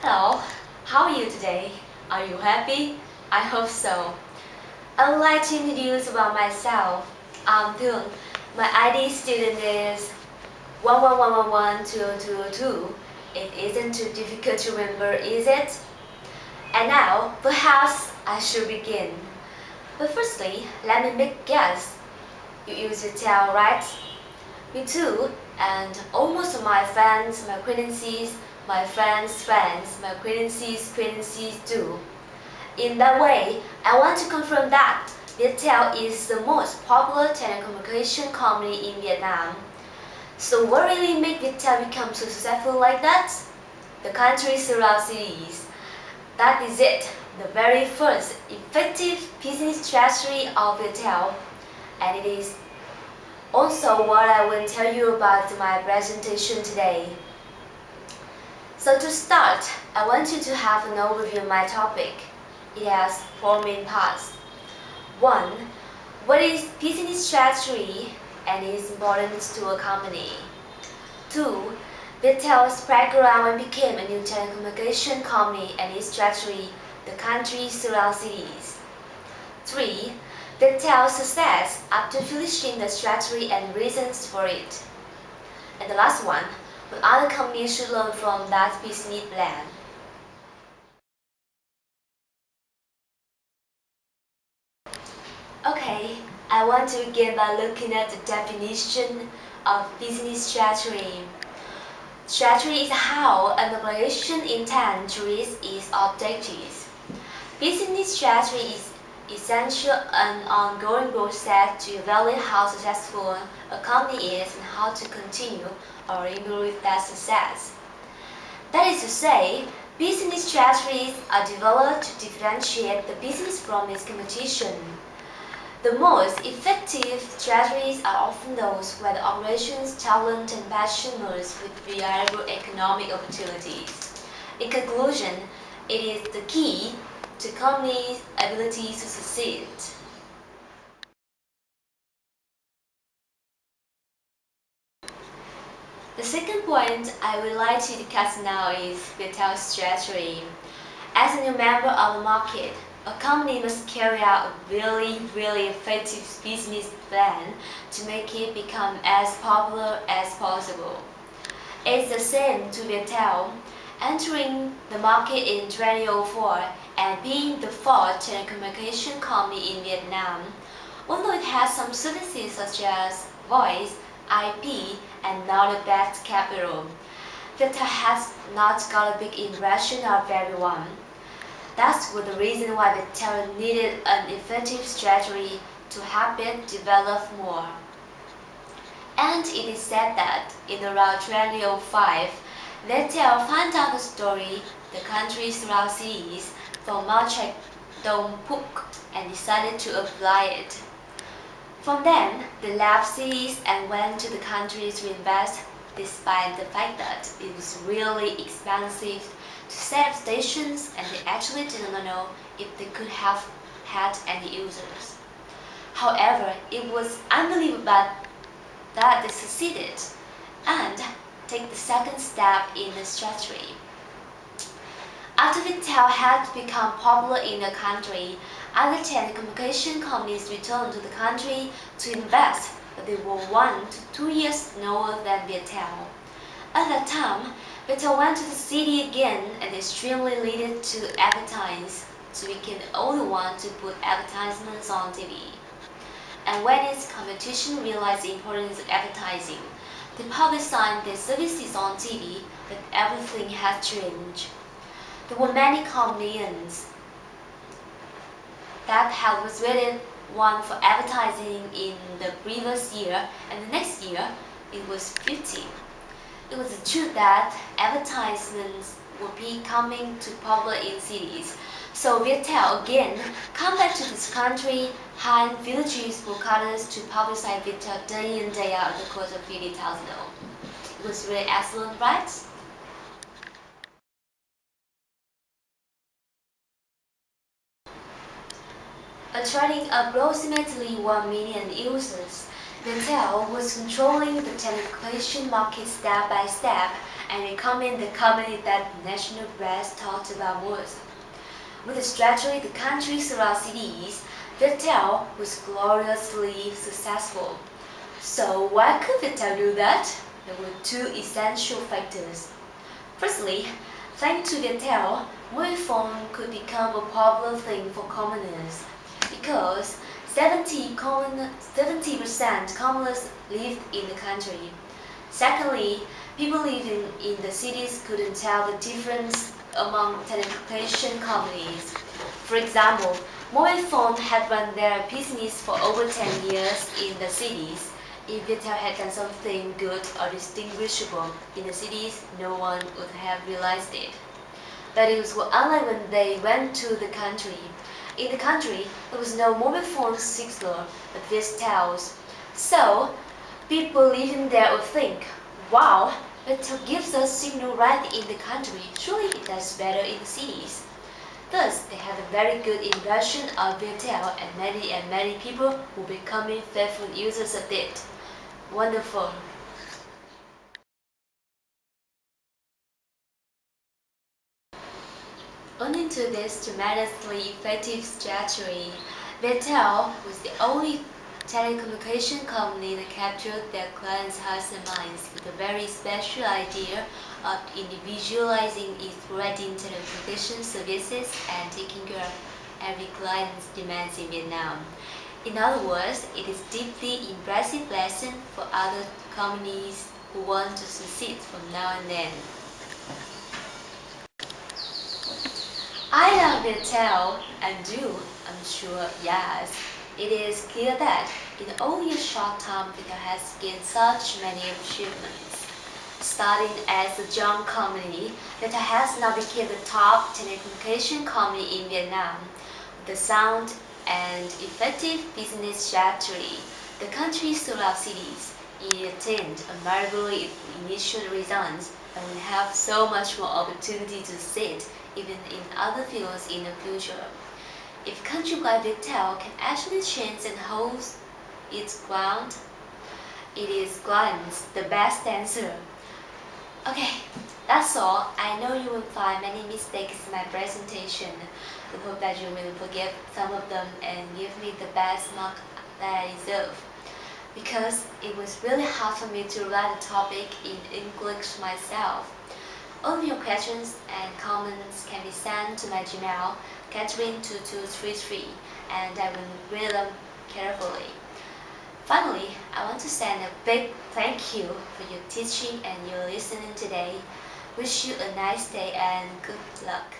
Hello, how are you today? Are you happy? I hope so. I would like to introduce about myself. I'm Thương. My ID student is 11111202. It isn't too difficult to remember, is it? And now, perhaps I should begin. But firstly, let me make a guess. You use Vitel, right? Me too, and almost all my friends, my acquaintances, my friends' friends, my acquaintances do. In that way, I want to confirm that Viettel is the most popular telecommunication company in Vietnam. So what really made Viettel become so successful like that? The country's surround cities. That is it, the very first effective business strategy of Viettel, and it is also what I will tell you about my presentation today. So to start, I want you to have an overview of my topic. It has four main parts. 1. What is business strategy and its importance to a company? 2. Viettel's background when it became a new telecommunication company and its strategy, the country's surround cities. 3. Viettel's success after finishing the strategy and reasons for it. And the last one, what other companies should learn from that business plan. Okay, I want to begin by looking at the definition of business strategy. Strategy is how an organization intends to reach its objectives. Business strategy is essential and ongoing process to evaluate how successful a company is and how to continue or improve that success. That is to say, business strategies are developed to differentiate the business from its competition. The most effective strategies are often those where the operations, talent, and passion merge with viable economic opportunities. In conclusion, it is the key to companies' ability to succeed. The second point I would like to discuss now is Viettel's strategy. As a new member of the market, a company must carry out a really effective business plan to make it become as popular as possible. It's the same to Viettel, entering the market in 2004 and being the fourth telecommunication company in Vietnam. Although it has some services such as voice, IP, and knowledge-based capital, Viettel has not got a big impression of everyone. That's the reason why Viettel needed an effective strategy to help it develop more. And it is said that in around 2005, Viettel found out the story, the country's surround cities, from Mao Zedong book and decided to apply it. From then, they left cities and went to the country to invest, despite the fact that it was really expensive to set up stations and they actually didn't know if they could have had any users. However, it was unbelievable that they succeeded and take the second step in the strategy. After Viettel had become popular in the country, other telecommunication companies returned to the country to invest, but they were 1 to 2 years slower than Viettel. At that time, Viettel went to the city again and extremely needed to advertise, so it became the only one to put advertisements on TV. And when its competition realized the importance of advertising, they publicized their services on TV, but everything had changed. There were many companies that had waited one for advertising in the previous year, and the next year it was 50. It was the truth that advertisements would be coming to popular in cities. So Viettel again come back to this country, hiring villages broadcasters to publicize Viettel day in day out at the cost of 50,000. It was really excellent, right? Attracting approximately 1 million users, Viettel was controlling the telecommunication market step by step and becoming the company that national press talked about most. With the strategy the country's around cities, Viettel was gloriously successful. So why could Viettel do that? There were two essential factors. Firstly, thanks to Viettel, mobile phone could become a popular thing for commoners because 70% commoners lived in the country. Secondly, people living in the cities couldn't tell the difference among telecommunication companies. For example, mobile phone had run their business for over 10 years in the cities. If Viettel had done something good or distinguishable in the cities, no one would have realized it. But it was unlike when they went to the country. In the country, there was no mobile phone signal, but Viettel's. So, people living there would think, wow, Viettel gives us signal right in the country, surely it does better in the cities. Thus, they had a very good impression of Viettel and many people were becoming faithful users of it. Wonderful. Owing to this tremendously effective strategy, Viettel was the only telecommunication company that captured their clients' hearts and minds with a very special idea of individualizing its providing telecommunication services and taking care of every client's demands in Vietnam. In other words, it is a deeply impressive lesson for other companies who want to succeed from now and then. I love Viettel, and do, I'm sure, yes. It is clear that in only a short time Viettel has gained such many achievements. Starting as a young company, Viettel has now become the top telecommunication company in Vietnam. With a sound and effective business strategy, the country's surrounding cities, it attained a marvelous initial results and will have so much more opportunity to succeed even in other fields in the future. If country like Viettel can actually change and hold its ground, it is Glenn's the best answer. Okay, that's all. I know you will find many mistakes in my presentation. We hope that you will forgive some of them and give me the best mark that I deserve. Because it was really hard for me to write a topic in English myself. All of your questions and comments can be sent to my Gmail, katherine2233, and I will read them carefully. Finally, I want to send a big thank you for your teaching and your listening today. Wish you a nice day and good luck.